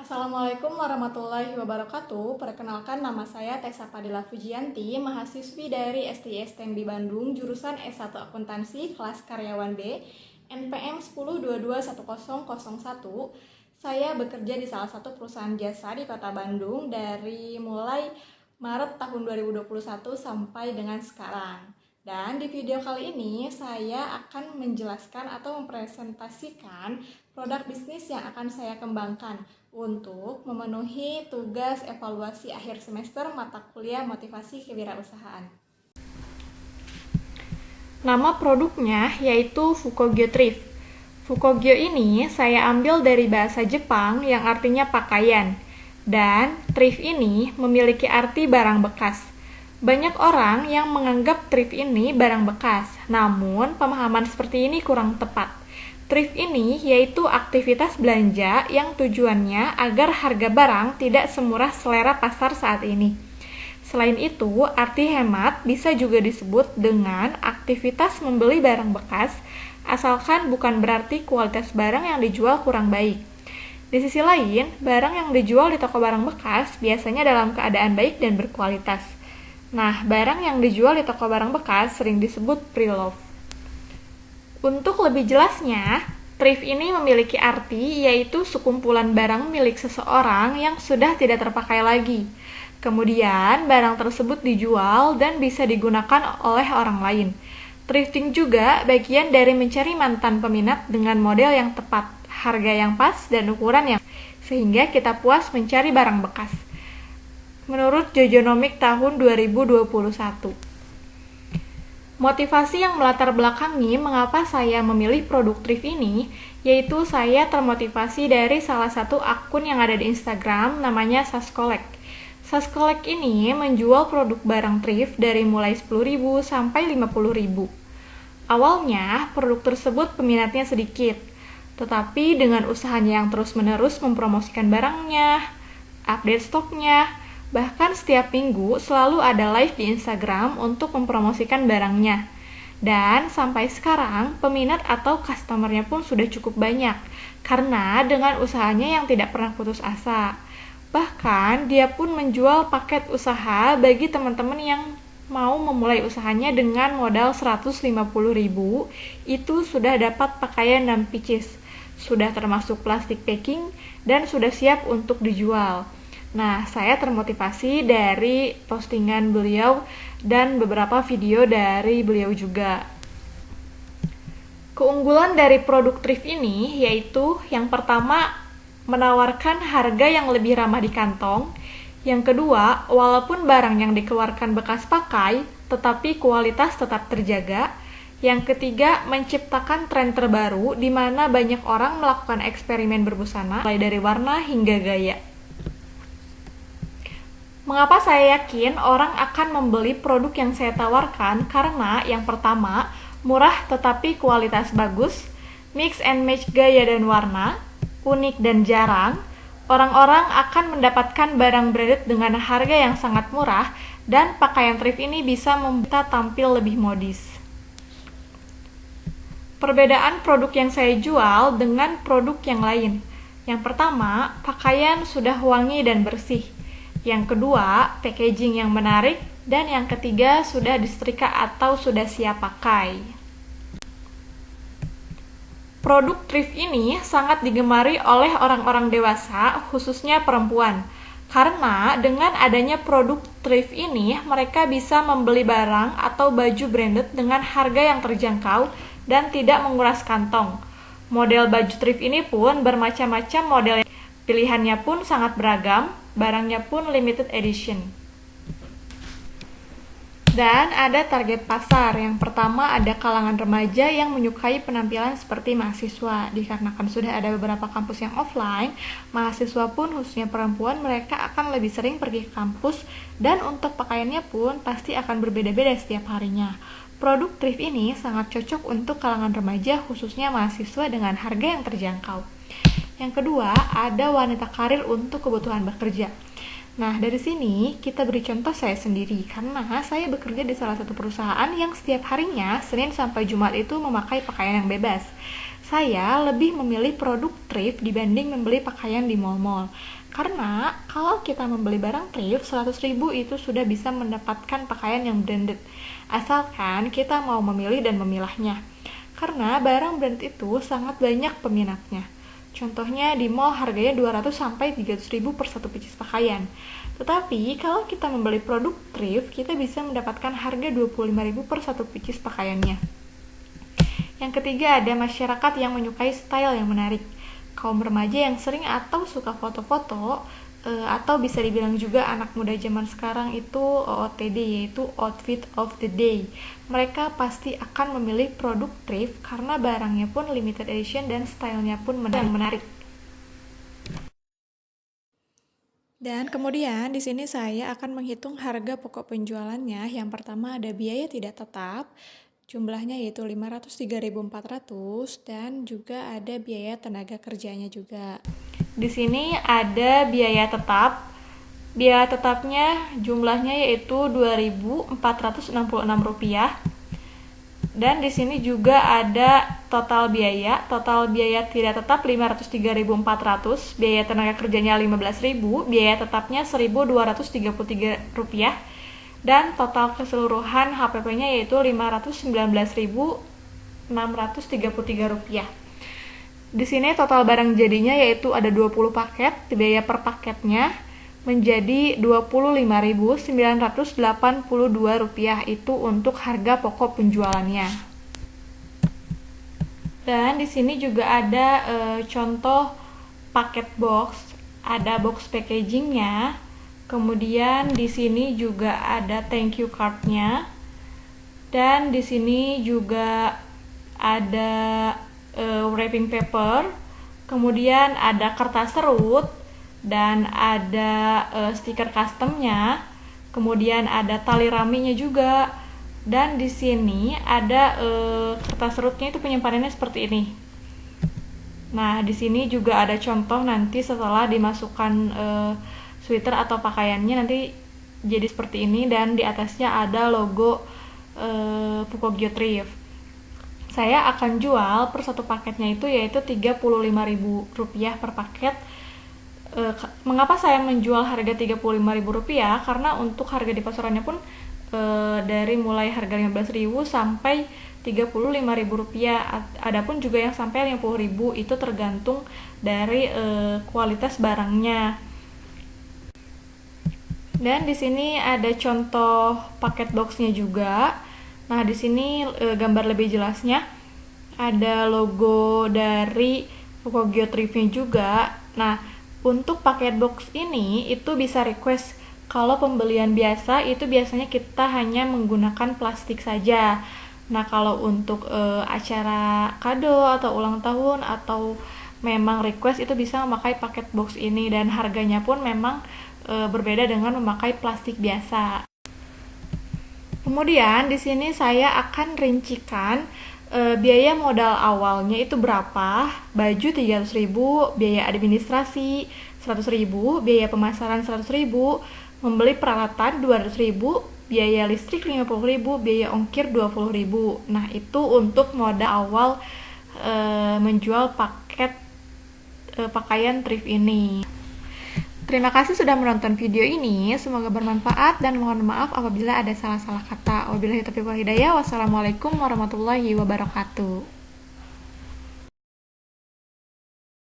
Assalamualaikum warahmatullahi wabarakatuh. Perkenalkan, nama saya Tessa Padilla Fujianti, mahasiswi dari STI STM di Bandung, jurusan S1 Akuntansi, kelas karyawan B, NPM 10221001. Saya bekerja di salah satu perusahaan jasa di Kota Bandung dari mulai Maret tahun 2021 sampai dengan sekarang. Dan di video kali ini saya akan menjelaskan atau mempresentasikan produk bisnis yang akan saya kembangkan untuk memenuhi tugas evaluasi akhir semester mata kuliah motivasi kewirausahaan. Nama produknya yaitu Fukogyo Thrift. Fukogyo ini saya ambil dari bahasa Jepang yang artinya pakaian, dan thrift ini memiliki arti barang bekas. Banyak orang yang menganggap thrift ini barang bekas, namun pemahaman seperti ini kurang tepat. Thrift ini yaitu aktivitas belanja yang tujuannya agar harga barang tidak semurah selera pasar saat ini. Selain itu, arti hemat bisa juga disebut dengan aktivitas membeli barang bekas, asalkan bukan berarti kualitas barang yang dijual kurang baik. Di sisi lain, barang yang dijual di toko barang bekas biasanya dalam keadaan baik dan berkualitas. Nah, barang yang dijual di toko barang bekas sering disebut pre-love. Untuk lebih jelasnya, thrift ini memiliki arti yaitu sekumpulan barang milik seseorang yang sudah tidak terpakai lagi. Kemudian, barang tersebut dijual dan bisa digunakan oleh orang lain. Thrifting juga bagian dari mencari mantan peminat dengan model yang tepat, harga yang pas, dan ukuran yang sehingga kita puas mencari barang bekas. Menurut Jojonomic tahun 2021. Motivasi yang melatar belakangi mengapa saya memilih produk thrift ini, yaitu saya termotivasi dari salah satu akun yang ada di Instagram namanya Saskolek. Saskolek ini menjual produk barang thrift dari mulai 10.000 sampai 50.000. Awalnya produk tersebut peminatnya sedikit, tetapi dengan usahanya yang terus-menerus mempromosikan barangnya, update stoknya, bahkan setiap minggu selalu ada live di Instagram untuk mempromosikan barangnya. Dan sampai sekarang, peminat atau customernya pun sudah cukup banyak, karena dengan usahanya yang tidak pernah putus asa. Bahkan, dia pun menjual paket usaha bagi teman-teman yang mau memulai usahanya dengan modal 150.000, itu sudah dapat pakaian dan pieces, sudah termasuk plastik packing, dan sudah siap untuk dijual. Nah, saya termotivasi dari postingan beliau dan beberapa video dari beliau juga. Keunggulan dari produk thrift ini yaitu yang pertama, menawarkan harga yang lebih ramah di kantong. Yang kedua, walaupun barang yang dikeluarkan bekas pakai, tetapi kualitas tetap terjaga. Yang ketiga, menciptakan tren terbaru di mana banyak orang melakukan eksperimen berbusana, mulai dari warna hingga gaya. Mengapa saya yakin orang akan membeli produk yang saya tawarkan? Karena yang pertama, murah tetapi kualitas bagus, mix and match gaya dan warna, unik dan jarang. Orang-orang akan mendapatkan barang branded dengan harga yang sangat murah, dan pakaian thrift ini bisa membuat tampil lebih modis. Perbedaan produk yang saya jual dengan produk yang lain. Yang pertama, pakaian sudah wangi dan bersih. Yang kedua, packaging yang menarik, dan yang ketiga, sudah disetrika atau sudah siap pakai. Produk thrift ini sangat digemari oleh orang-orang dewasa, khususnya perempuan. Karena dengan adanya produk thrift ini, mereka bisa membeli barang atau baju branded dengan harga yang terjangkau dan tidak menguras kantong. Model baju thrift ini pun bermacam-macam model. Pilihannya pun sangat beragam, barangnya pun limited edition. Dan ada target pasar. Yang pertama ada kalangan remaja yang menyukai penampilan seperti mahasiswa. Dikarenakan sudah ada beberapa kampus yang offline, mahasiswa pun khususnya perempuan mereka akan lebih sering pergi ke kampus, dan untuk pakaiannya pun pasti akan berbeda-beda setiap harinya. Produk thrift ini sangat cocok untuk kalangan remaja khususnya mahasiswa dengan harga yang terjangkau. Yang kedua, ada wanita karir untuk kebutuhan bekerja. Nah, dari sini kita beri contoh saya sendiri, karena saya bekerja di salah satu perusahaan yang setiap harinya, Senin sampai Jumat itu memakai pakaian yang bebas. saya lebih memilih produk thrift dibanding membeli pakaian di mall-mall. Karena kalau kita membeli barang thrift, 100.000 itu sudah bisa mendapatkan pakaian yang branded. Asalkan kita mau memilih dan memilahnya. Karena barang branded itu sangat banyak peminatnya. Contohnya di mall harganya 200-300.000 per satu pieces pakaian. Tetapi kalau kita membeli produk thrift, kita bisa mendapatkan harga 25.000 per satu pieces pakaiannya. Yang ketiga, ada masyarakat yang menyukai style yang menarik. Kaum remaja yang sering atau suka foto-foto, atau bisa dibilang juga anak muda zaman sekarang itu OOTD, yaitu outfit of the day. Mereka pasti akan memilih produk thrift karena barangnya pun limited edition dan stylenya pun menarik. Dan kemudian di sini saya akan menghitung harga pokok penjualannya. Yang pertama ada biaya tidak tetap, jumlahnya yaitu 503.400, dan juga ada biaya tenaga kerjanya juga. Di sini ada biaya tetap. Biaya tetapnya jumlahnya yaitu Rp2.466. Dan di sini juga ada total biaya. Total biaya tidak tetap 503.400, biaya tenaga kerjanya 15.000, biaya tetapnya Rp1.233, dan total keseluruhan HPP-nya yaitu Rp519.633. Di sini total barang jadinya yaitu ada 20 paket, biaya per paketnya menjadi Rp25.982, itu untuk harga pokok penjualannya. Dan di sini juga ada contoh paket box, ada box packagingnya. Kemudian di sini juga ada thank you card-nya. Dan di sini juga ada wrapping paper. Kemudian ada kertas serut dan ada stiker customnya. Kemudian ada tali raminya juga. Dan di sini ada kertas serutnya itu penyimpanannya seperti ini. Nah, di sini juga ada contoh nanti setelah dimasukkan sweater atau pakaiannya nanti jadi seperti ini, dan di atasnya ada logo Fukogyo Thrift. Saya akan jual per satu paketnya itu yaitu Rp35.000 per paket. Mengapa saya menjual harga Rp35.000? Karena untuk harga di pasarannya pun dari mulai harga Rp15.000 sampai Rp35.000. Adapun juga yang sampai Rp50.000 itu tergantung dari kualitas barangnya. Dan di sini ada contoh paket boxnya juga. Nah, di sini gambar lebih jelasnya ada logo dari Fukogyo Thrift-nya juga. Nah, untuk paket box ini itu bisa request. Kalau pembelian biasa itu biasanya kita hanya menggunakan plastik saja. Nah, kalau untuk acara kado atau ulang tahun atau memang request itu bisa memakai paket box ini, dan harganya pun memang berbeda dengan memakai plastik biasa. Kemudian di sini saya akan rincikan biaya modal awalnya itu berapa. Baju 300.000, biaya administrasi 100.000, biaya pemasaran 100.000, membeli peralatan 200.000, biaya listrik 50.000, biaya ongkir 20.000. Nah, itu untuk modal awal menjual paket pakaian thrift ini. Terima kasih sudah menonton video ini, semoga bermanfaat, dan mohon maaf apabila ada salah-salah kata. Wabillahi taufiq wal hidayah. Wassalamualaikum warahmatullahi wabarakatuh.